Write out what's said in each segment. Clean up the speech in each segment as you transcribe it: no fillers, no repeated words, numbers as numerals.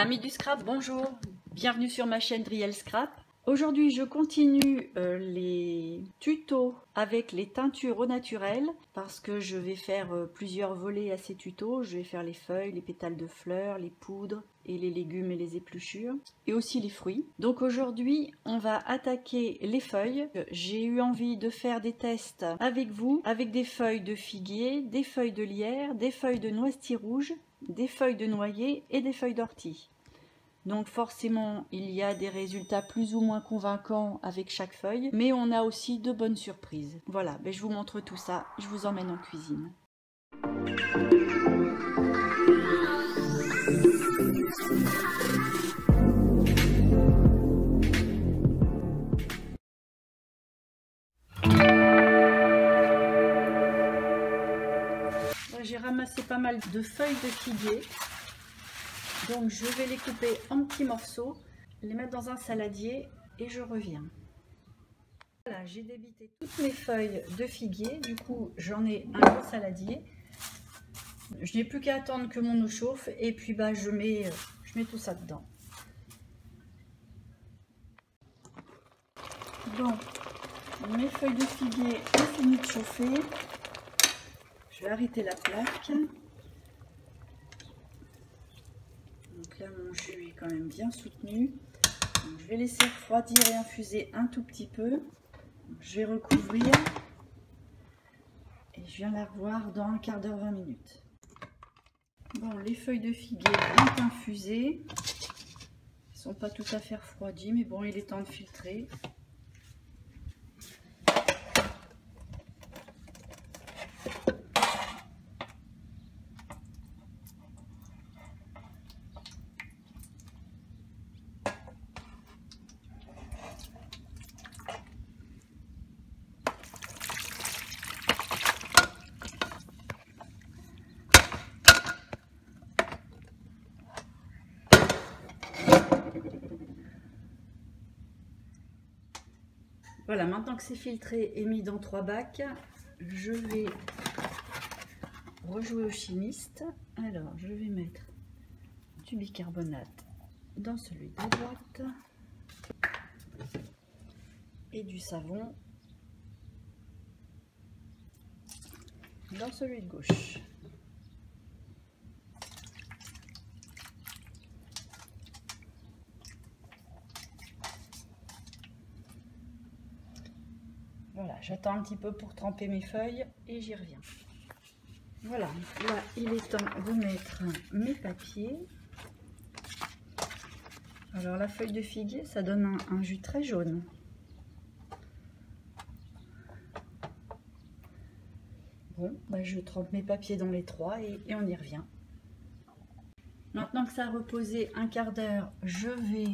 Amis du scrap, bonjour, bienvenue sur ma chaîne Driel Scrap. Aujourd'hui je continue les tutos avec les teintures au naturel parce que je vais faire plusieurs volets à ces tutos. Je vais faire les feuilles, les pétales de fleurs, les poudres et les légumes et les épluchures et aussi les fruits. Donc aujourd'hui on va attaquer les feuilles. J'ai eu envie de faire des tests avec vous avec des feuilles de figuier, des feuilles de lierre, des feuilles de noisetier rouge, des feuilles de noyer et des feuilles d'ortie. Donc forcément, il y a des résultats plus ou moins convaincants avec chaque feuille, mais on a aussi de bonnes surprises. Voilà, ben je vous montre tout ça, je vous emmène en cuisine. J'ai ramassé pas mal de feuilles de figuier. Donc je vais les couper en petits morceaux, les mettre dans un saladier et je reviens. Voilà, j'ai débité toutes mes feuilles de figuier, du coup j'en ai un gros saladier. Je n'ai plus qu'à attendre que mon eau chauffe et puis bah, je mets tout ça dedans. Donc mes feuilles de figuier ont fini de chauffer. Je vais arrêter la plaque. Donc là mon jus est quand même bien soutenu. Donc, je vais laisser refroidir et infuser un tout petit peu. Je vais recouvrir et je viens la revoir dans un quart d'heure, 20 minutes. Bon, les feuilles de figuier bien infusées. Elles ne sont pas tout à fait refroidies, mais bon, il est temps de filtrer. Voilà, maintenant que c'est filtré et mis dans 3 bacs, je vais rejouer au chimiste. Alors, je vais mettre du bicarbonate dans celui de droite et du savon dans celui de gauche. Voilà, j'attends un petit peu pour tremper mes feuilles et j'y reviens. Voilà, là il est temps de mettre mes papiers. Alors la feuille de figuier, ça donne un jus très jaune. Bon, bah je trempe mes papiers dans les 3 et on y revient. Maintenant que ça a reposé un quart d'heure, je vais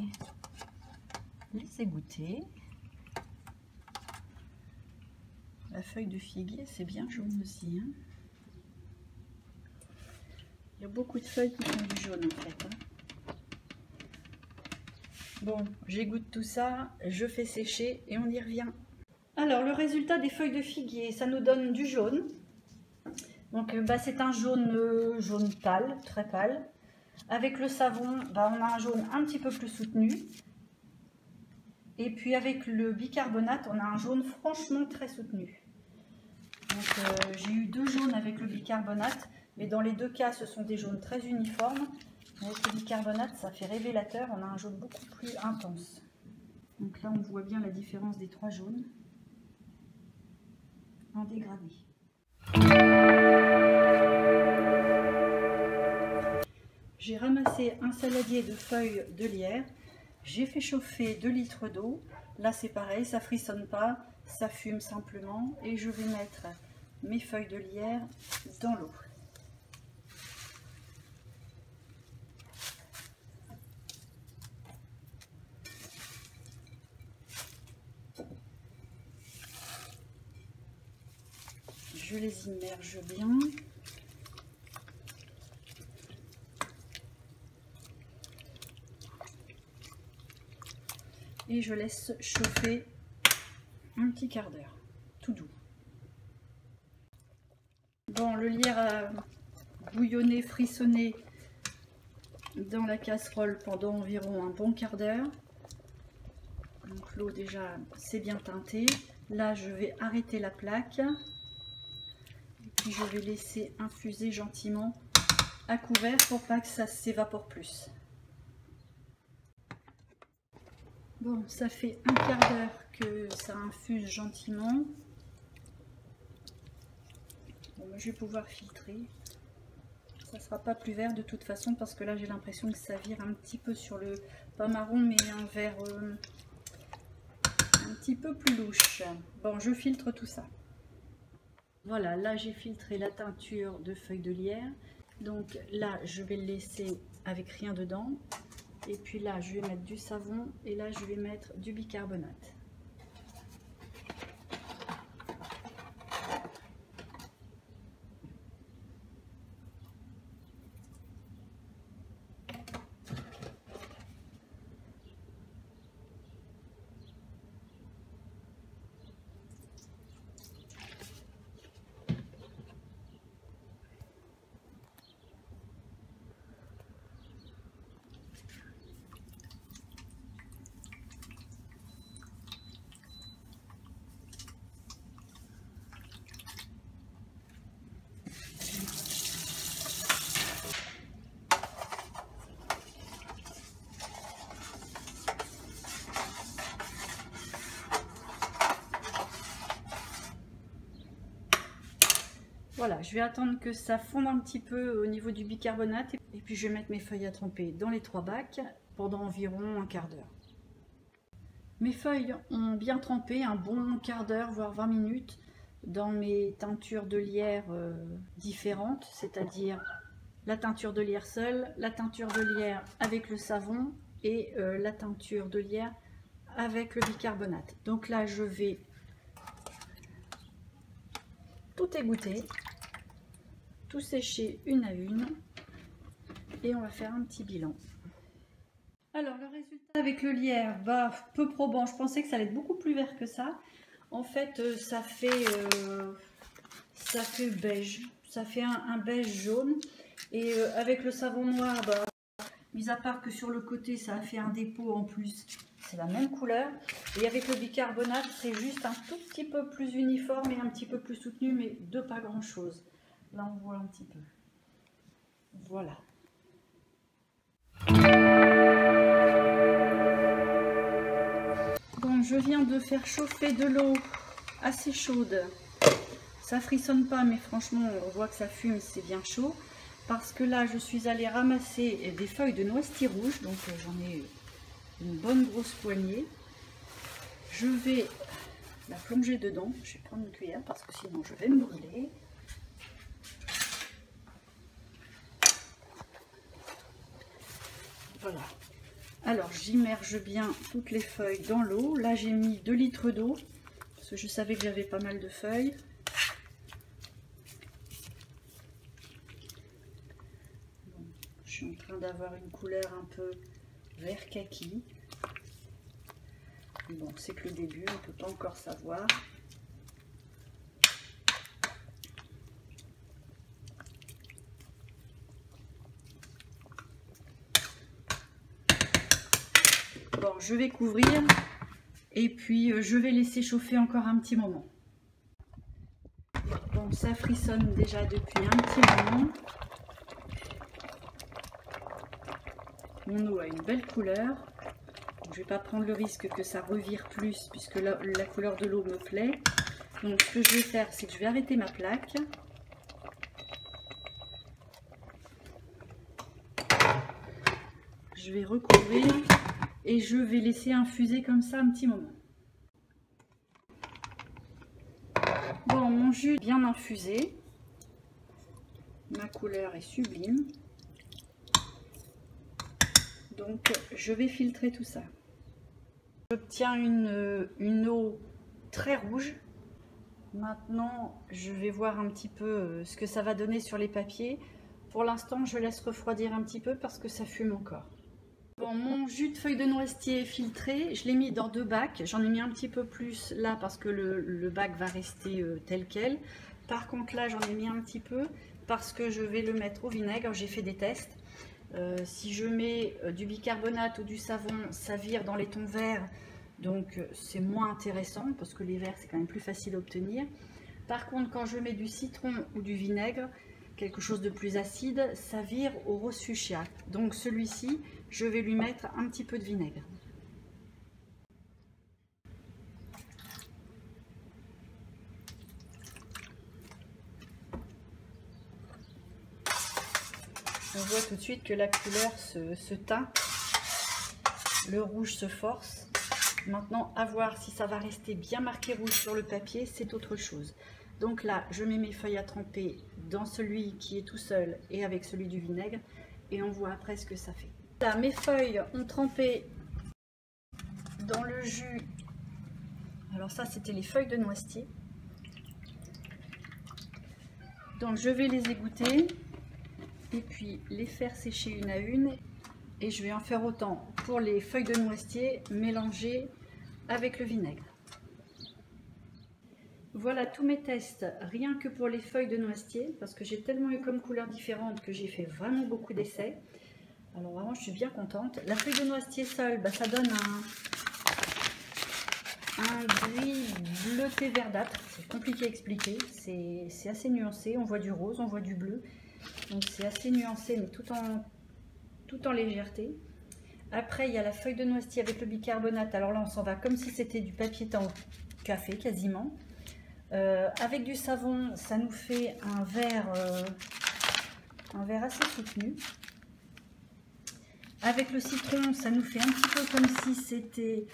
les égoutter. La feuille de figuier, c'est bien jaune aussi. Hein. Il y a beaucoup de feuilles qui font du jaune en fait. Hein. Bon, j'égoutte tout ça, je fais sécher et on y revient. Alors, le résultat des feuilles de figuier, ça nous donne du jaune. Donc, bah, c'est un jaune, jaune pâle, très pâle. Avec le savon, bah, on a un jaune un petit peu plus soutenu. Et puis avec le bicarbonate, on a un jaune franchement très soutenu. Donc j'ai eu 2 jaunes avec le bicarbonate, mais dans les 2 cas, ce sont des jaunes très uniformes. Avec le bicarbonate, ça fait révélateur, on a un jaune beaucoup plus intense. Donc là, on voit bien la différence des 3 jaunes en dégradé. J'ai ramassé un saladier de feuilles de lierre. J'ai fait chauffer 2 litres d'eau. Là, c'est pareil, ça frissonne pas, ça fume simplement. Et je vais mettre mes feuilles de lierre dans l'eau. Je les immerge bien. Et je laisse chauffer un petit quart d'heure, tout doux. Bon, le lierre a bouillonné, frissonné dans la casserole pendant environ un bon quart d'heure. Donc l'eau déjà c'est bien teinté. Là je vais arrêter la plaque. Et puis je vais laisser infuser gentiment à couvert pour pas que ça s'évapore plus. Bon, ça fait un quart d'heure que ça infuse gentiment. Bon, je vais pouvoir filtrer. Ça sera pas plus vert de toute façon parce que là j'ai l'impression que ça vire un petit peu sur le, pas marron mais un vert un petit peu plus louche. Bon, je filtre tout ça. Voilà, là j'ai filtré la teinture de feuilles de lierre. Donc là je vais le laisser avec rien dedans. Et puis là je vais mettre du savon et là je vais mettre du bicarbonate. Voilà, je vais attendre que ça fonde un petit peu au niveau du bicarbonate et puis je vais mettre mes feuilles à tremper dans les 3 bacs pendant environ un quart d'heure. Mes feuilles ont bien trempé un bon quart d'heure, voire 20 minutes dans mes teintures de lierre différentes, c'est-à-dire la teinture de lierre seule, la teinture de lierre avec le savon et la teinture de lierre avec le bicarbonate. Donc là, je vais tout égoutter, tout sécher une à une et on va faire un petit bilan. Alors le résultat avec le lierre, bah, peu probant, je pensais que ça allait être beaucoup plus vert que ça. En fait ça fait beige, ça fait un beige jaune et avec le savon noir, bah, mis à part que sur le côté ça a fait un dépôt en plus, c'est la même couleur. Et avec le bicarbonate c'est juste un tout petit peu plus uniforme et un petit peu plus soutenu, mais de pas grand chose. Là on voit un petit peu. Voilà. Bon, je viens de faire chauffer de l'eau assez chaude. Ça frissonne pas, mais franchement on voit que ça fume, c'est bien chaud. Parce que là je suis allée ramasser des feuilles de noisetier rouge, donc j'en ai une bonne grosse poignée. Je vais la plonger dedans. Je vais prendre une cuillère parce que sinon je vais me brûler. Voilà. Alors j'immerge bien toutes les feuilles dans l'eau. Là j'ai mis 2 litres d'eau parce que je savais que j'avais pas mal de feuilles. Bon, je suis en train d'avoir une couleur un peu vert kaki. Bon, c'est que le début, on ne peut pas encore savoir. Bon, je vais couvrir et puis je vais laisser chauffer encore un petit moment. Bon, ça frissonne déjà depuis un petit moment. Mon eau a une belle couleur. Je ne vais pas prendre le risque que ça revire plus puisque la couleur de l'eau me plaît. Donc ce que je vais faire, c'est que je vais arrêter ma plaque. Je vais recouvrir et je vais laisser infuser comme ça un petit moment. Bon, mon jus est bien infusé. Ma couleur est sublime. Donc je vais filtrer tout ça. J'obtiens une eau très rouge. Maintenant je vais voir un petit peu ce que ça va donner sur les papiers. Pour l'instant je laisse refroidir un petit peu parce que ça fume encore. Bon, mon jus de feuilles de noisetier est filtré, je l'ai mis dans 2 bacs. J'en ai mis un petit peu plus là parce que le bac va rester tel quel. Par contre là j'en ai mis un petit peu parce que je vais le mettre au vinaigre, j'ai fait des tests. Si je mets du bicarbonate ou du savon, ça vire dans les tons verts, donc c'est moins intéressant parce que les verts c'est quand même plus facile à obtenir. Par contre, quand je mets du citron ou du vinaigre, quelque chose de plus acide, ça vire au rose fuchsia. Donc celui-ci, je vais lui mettre un petit peu de vinaigre. On voit tout de suite que la couleur se teinte, le rouge se force. Maintenant, à voir si ça va rester bien marqué rouge sur le papier, c'est autre chose. Donc là, je mets mes feuilles à tremper dans celui qui est tout seul et avec celui du vinaigre, et on voit après ce que ça fait. Là, mes feuilles ont trempé dans le jus. Alors ça, c'était les feuilles de noisetier. Donc je vais les égoutter et puis les faire sécher une à une, et je vais en faire autant pour les feuilles de noisetier mélangées avec le vinaigre. Voilà tous mes tests rien que pour les feuilles de noisetier, parce que j'ai tellement eu comme couleurs différentes que j'ai fait vraiment beaucoup d'essais. Alors vraiment je suis bien contente. La feuille de noisetier seule, ça donne un gris bleuté verdâtre, c'est compliqué à expliquer, c'est assez nuancé, on voit du rose, on voit du bleu. Donc c'est assez nuancé mais tout en légèreté. Après il y a la feuille de noisetier avec le bicarbonate. Alors là on s'en va comme si c'était du papier teint au café quasiment. Avec du savon ça nous fait un vert assez soutenu. Avec le citron ça nous fait un petit peu comme si c'était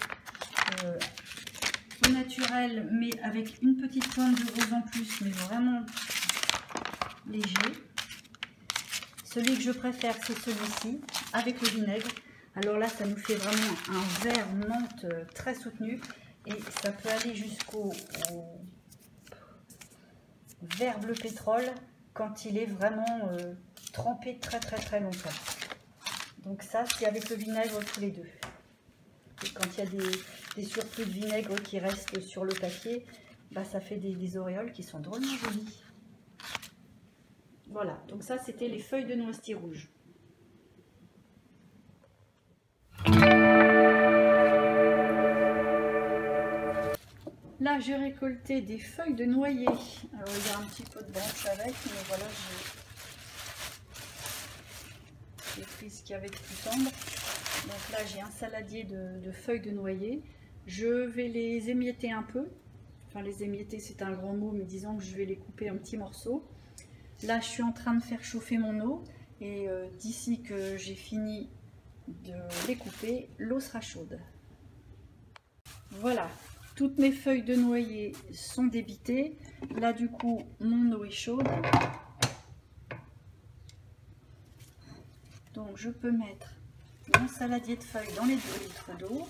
au naturel mais avec une petite pointe de rose en plus, mais vraiment léger. Celui que je préfère, c'est celui-ci, avec le vinaigre. Alors là, ça nous fait vraiment un vert menthe très soutenu. Et ça peut aller jusqu'au vert bleu pétrole quand il est vraiment trempé très longtemps. Donc ça, c'est avec le vinaigre tous les deux. Et quand il y a des surplus de vinaigre qui restent sur le papier, ça fait des auréoles qui sont drôlement jolies. Voilà, donc ça c'était les feuilles de noisetier rouge. Là j'ai récolté des feuilles de noyer. Alors il y a un petit peu de branche avec, mais voilà, j'ai pris ce qu'il y avait de plus tendre. Donc là j'ai un saladier de feuilles de noyer. Je vais les émietter un peu. Enfin les émietter c'est un grand mot, mais disons que je vais les couper en petits morceaux. Là, je suis en train de faire chauffer mon eau et d'ici que j'ai fini de les couper, l'eau sera chaude. Voilà, toutes mes feuilles de noyer sont débitées. Là, du coup, mon eau est chaude. Donc, je peux mettre mon saladier de feuilles dans les 2 litres d'eau.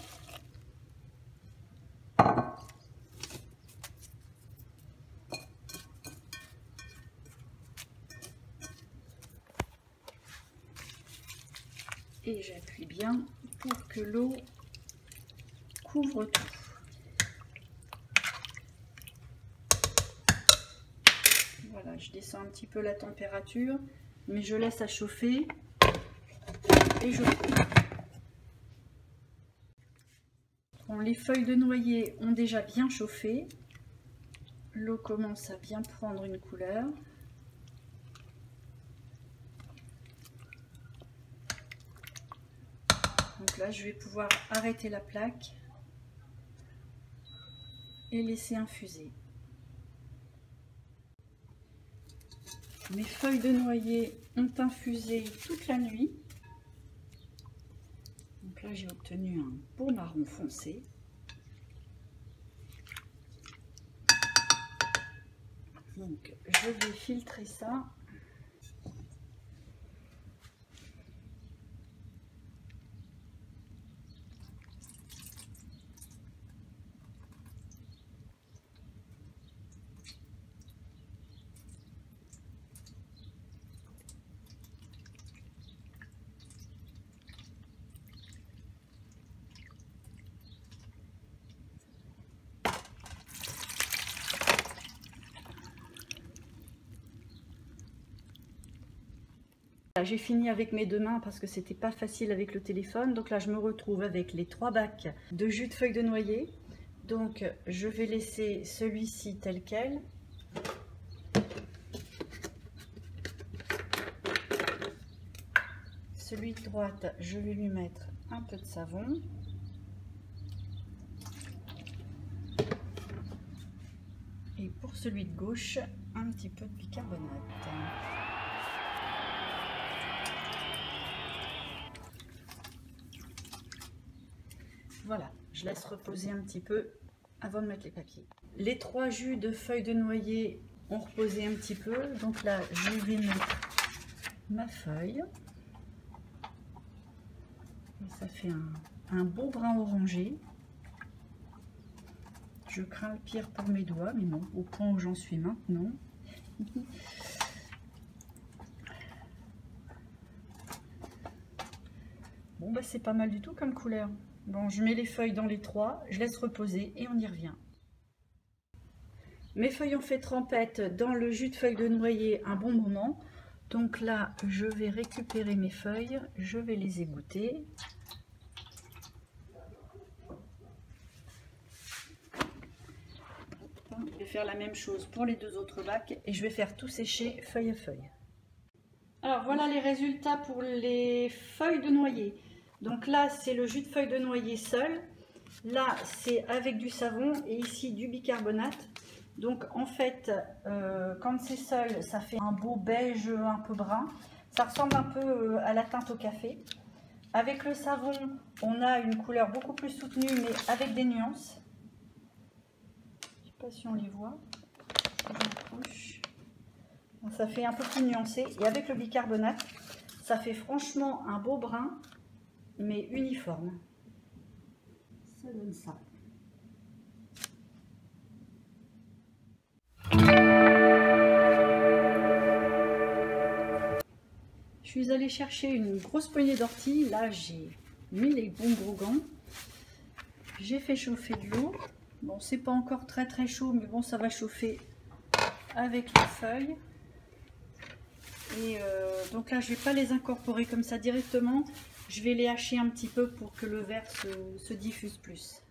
Et j'appuie bien pour que l'eau couvre tout. Voilà, je descends un petit peu la température, mais je laisse à chauffer et je coupe. Bon, les feuilles de noyer ont déjà bien chauffé. L'eau commence à bien prendre une couleur. Donc là, je vais pouvoir arrêter la plaque et laisser infuser. Mes feuilles de noyer ont infusé toute la nuit. Donc là, j'ai obtenu un beau marron foncé. Donc, je vais filtrer ça. voilà, j'ai fini avec mes deux mains parce que c'était pas facile avec le téléphone. Donc là, je me retrouve avec les 3 bacs de jus de feuilles de noyer. Donc, je vais laisser celui-ci tel quel. Celui de droite, je vais lui mettre un peu de savon. Et pour celui de gauche, un petit peu de bicarbonate. Voilà, je laisse reposer un petit peu avant de mettre les papiers. Les 3 jus de feuilles de noyer ont reposé un petit peu. Donc là, je vais mettre ma feuille. Et ça fait un beau brun orangé. Je crains le pire pour mes doigts, mais bon, au point où j'en suis maintenant. Bon, bah c'est pas mal du tout comme couleur. Bon, je mets les feuilles dans les 3, je laisse reposer et on y revient. Mes feuilles ont fait trempette dans le jus de feuilles de noyer un bon moment. Donc là, je vais récupérer mes feuilles, je vais les égoutter. Je vais faire la même chose pour les 2 autres bacs et je vais faire tout sécher feuille à feuille. Alors voilà les résultats pour les feuilles de noyer. Donc là, c'est le jus de feuilles de noyer seul. Là, c'est avec du savon et ici du bicarbonate. Donc en fait, quand c'est seul, ça fait un beau beige un peu brun. Ça ressemble un peu à la teinte au café. Avec le savon, on a une couleur beaucoup plus soutenue, mais avec des nuances. Je ne sais pas si on les voit. Ça fait un peu plus nuancé. Et avec le bicarbonate, ça fait franchement un beau brun, mais uniforme. Ça donne ça. Je suis allée chercher une grosse poignée d'ortie. Là, j'ai mis les bons gros gants. J'ai fait chauffer de l'eau. Bon, c'est pas encore très très chaud, mais bon, ça va chauffer avec les feuilles. Et donc là, je vais pas les incorporer comme ça directement. Je vais les hacher un petit peu pour que le verre se diffuse plus.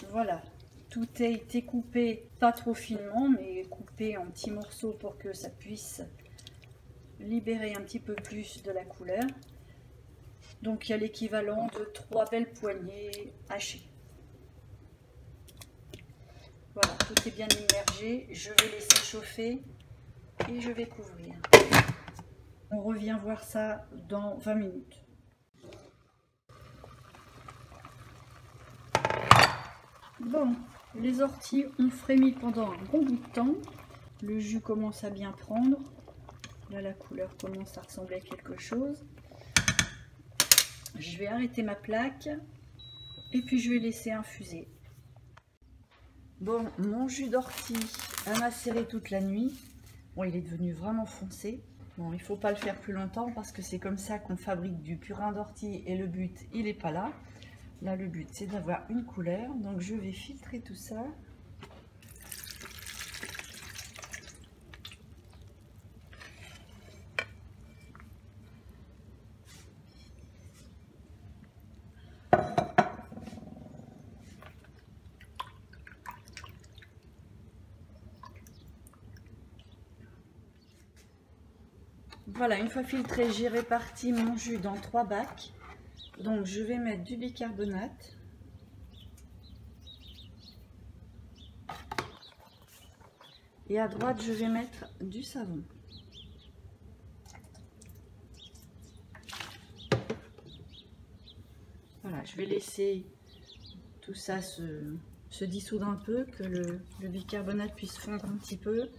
Voilà, tout a été coupé, pas trop finement, mais coupé en petits morceaux pour que ça puisse libérer un petit peu plus de la couleur. Donc il y a l'équivalent de 3 belles poignées hachées. Voilà, tout est bien immergé. Je vais laisser chauffer et je vais couvrir. On revient voir ça dans 20 minutes. Bon, les orties ont frémi pendant un bon bout de temps. Le jus commence à bien prendre. Là, la couleur commence à ressembler à quelque chose. Je vais arrêter ma plaque et puis je vais laisser infuser. Bon, mon jus d'ortie a macéré toute la nuit. Bon, il est devenu vraiment foncé. Bon, il ne faut pas le faire plus longtemps parce que c'est comme ça qu'on fabrique du purin d'ortie et le but, il n'est pas là. Là, le but, c'est d'avoir une couleur. Donc, je vais filtrer tout ça. Voilà, une fois filtré, j'ai réparti mon jus dans 3 bacs. Donc je vais mettre du bicarbonate. Et à droite, je vais mettre du savon. Voilà, je vais laisser tout ça se dissoudre un peu, que le bicarbonate puisse fondre un petit peu,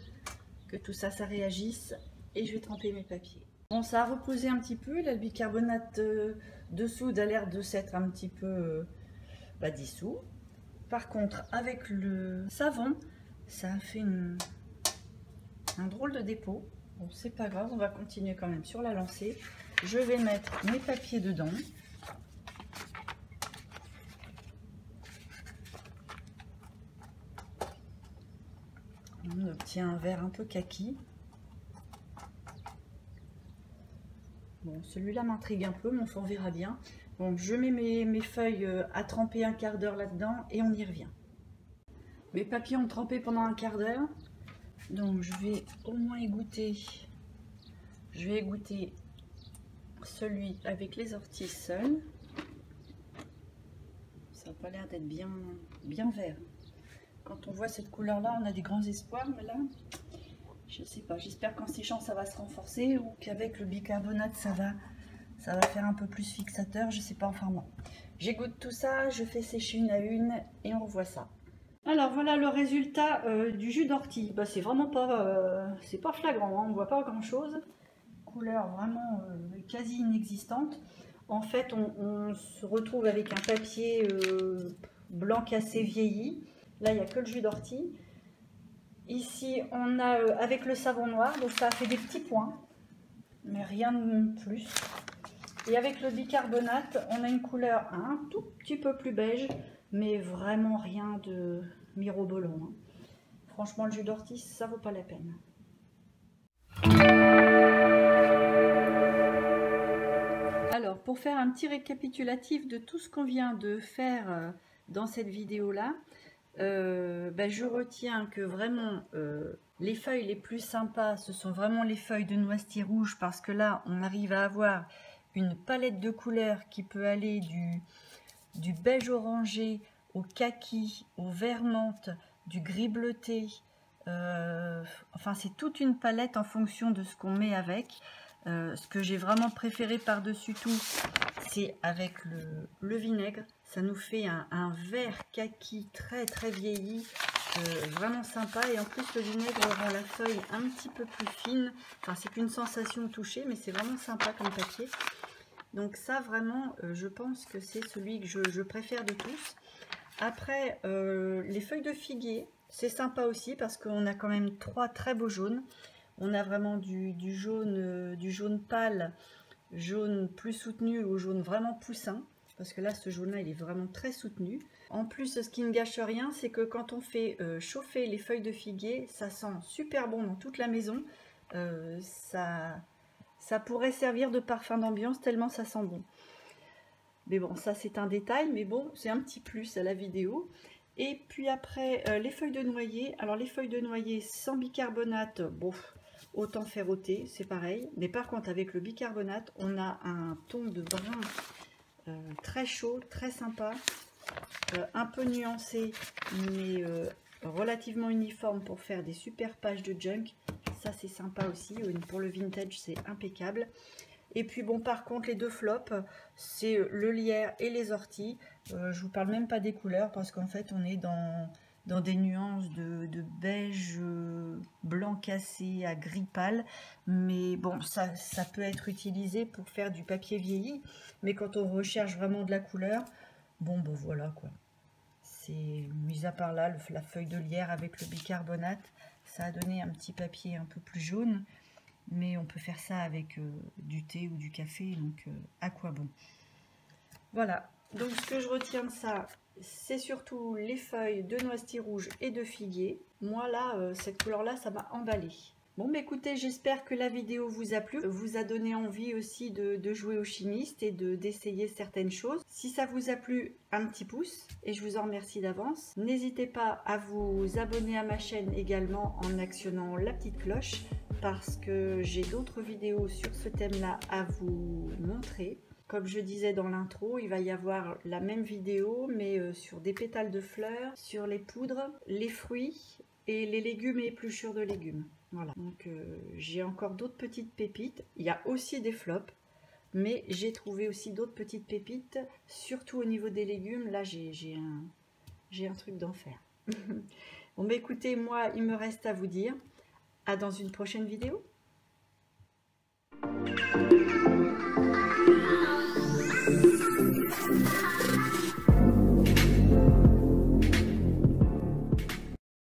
que tout ça, ça réagisse. Et je vais tremper mes papiers. Bon, ça a reposé un petit peu. Là, le bicarbonate de soude a l'air de s'être un petit peu dissous. Par contre, avec le savon, ça a fait un drôle de dépôt. Bon, c'est pas grave, on va continuer quand même sur la lancée. Je vais mettre mes papiers dedans. On obtient un verre un peu kaki. Bon, celui-là m'intrigue un peu, mais on verra bien. Donc je mets mes feuilles à tremper un quart d'heure là-dedans et on y revient. Mes papiers ont trempé pendant un quart d'heure. Donc je vais au moins égoutter. Je vais égoutter celui avec les orties seules. Ça n'a pas l'air d'être bien vert. Quand on voit cette couleur-là, on a des grands espoirs, mais là, je ne sais pas. J'espère qu'en séchant, ça va se renforcer ou qu'avec le bicarbonate, ça va faire un peu plus fixateur. Je ne sais pas, enfin bon. J'égoutte tout ça, je fais sécher une à une et on revoit ça. Alors voilà le résultat du jus d'ortie. Bah, c'est vraiment pas, c'est pas flagrant, hein, on ne voit pas grand-chose. Couleur vraiment quasi inexistante. En fait, on se retrouve avec un papier blanc cassé vieilli. Là, il n'y a que le jus d'ortie. Ici, on a avec le savon noir, donc ça a fait des petits points, mais rien de plus. Et avec le bicarbonate, on a une couleur un tout petit peu plus beige, mais vraiment rien de mirobolant. Hein. Franchement, le jus d'ortie, ça vaut pas la peine. Alors, pour faire un petit récapitulatif de tout ce qu'on vient de faire dans cette vidéo-là, je retiens que vraiment les feuilles les plus sympas, ce sont vraiment les feuilles de noisetier rouge, parce que là, on arrive à avoir une palette de couleurs qui peut aller du beige orangé au kaki, au vert menthe, du gris bleuté. Enfin, c'est toute une palette en fonction de ce qu'on met avec. Ce que j'ai vraiment préféré par-dessus tout, c'est avec le vinaigre. Ça nous fait un vert kaki très très vieilli, vraiment sympa. Et en plus, le vinaigre rend la feuille un petit peu plus fine. Enfin, c'est qu'une sensation au toucher, mais c'est vraiment sympa comme papier. Donc ça, vraiment, je pense que c'est celui que je préfère de tous. Après, les feuilles de figuier, c'est sympa aussi parce qu'on a quand même trois très beaux jaunes. On a vraiment du jaune pâle, jaune plus soutenu au jaune vraiment poussin. Parce que là, ce jaune-là, il est vraiment très soutenu. En plus, ce qui ne gâche rien, c'est que quand on fait chauffer les feuilles de figuier, ça sent super bon dans toute la maison. Ça pourrait servir de parfum d'ambiance tellement ça sent bon. Mais bon, ça c'est un détail, mais bon, c'est un petit plus à la vidéo. Et puis après, les feuilles de noyer. Alors les feuilles de noyer sans bicarbonate, bon, autant faire ôter, c'est pareil. Mais par contre, avec le bicarbonate, on a un ton de brun très chaud, très sympa, un peu nuancé, mais relativement uniforme pour faire des super pages de junk. Ça c'est sympa aussi, pour le vintage c'est impeccable. Et puis bon, par contre les deux flops, c'est le lierre et les orties. Je vous parle même pas des couleurs parce qu'en fait on est dans des nuances de beige blanc cassé à gris pâle. Mais bon, ça peut être utilisé pour faire du papier vieilli. Mais quand on recherche vraiment de la couleur, bon ben voilà quoi. C'est mis à part là, la feuille de lierre avec le bicarbonate, ça a donné un petit papier un peu plus jaune. Mais on peut faire ça avec du thé ou du café, donc à quoi bon. Voilà, donc ce que je retiens de ça, c'est surtout les feuilles de noisetier rouge et de figuier. Moi là, cette couleur-là, ça m'a emballé. Bon, bah écoutez, j'espère que la vidéo vous a plu, vous a donné envie aussi de jouer au chimiste et d'essayer certaines choses. Si ça vous a plu, un petit pouce et je vous en remercie d'avance. N'hésitez pas à vous abonner à ma chaîne également en actionnant la petite cloche parce que j'ai d'autres vidéos sur ce thème-là à vous montrer. Comme je disais dans l'intro, il va y avoir la même vidéo mais sur des pétales de fleurs, sur les poudres, les fruits et les légumes et épluchures de légumes. Voilà, donc j'ai encore d'autres petites pépites. Il y a aussi des flops, mais j'ai trouvé aussi d'autres petites pépites, surtout au niveau des légumes. Là, j'ai un truc d'enfer. Bon, bah écoutez, moi, il me reste à vous dire à dans une prochaine vidéo.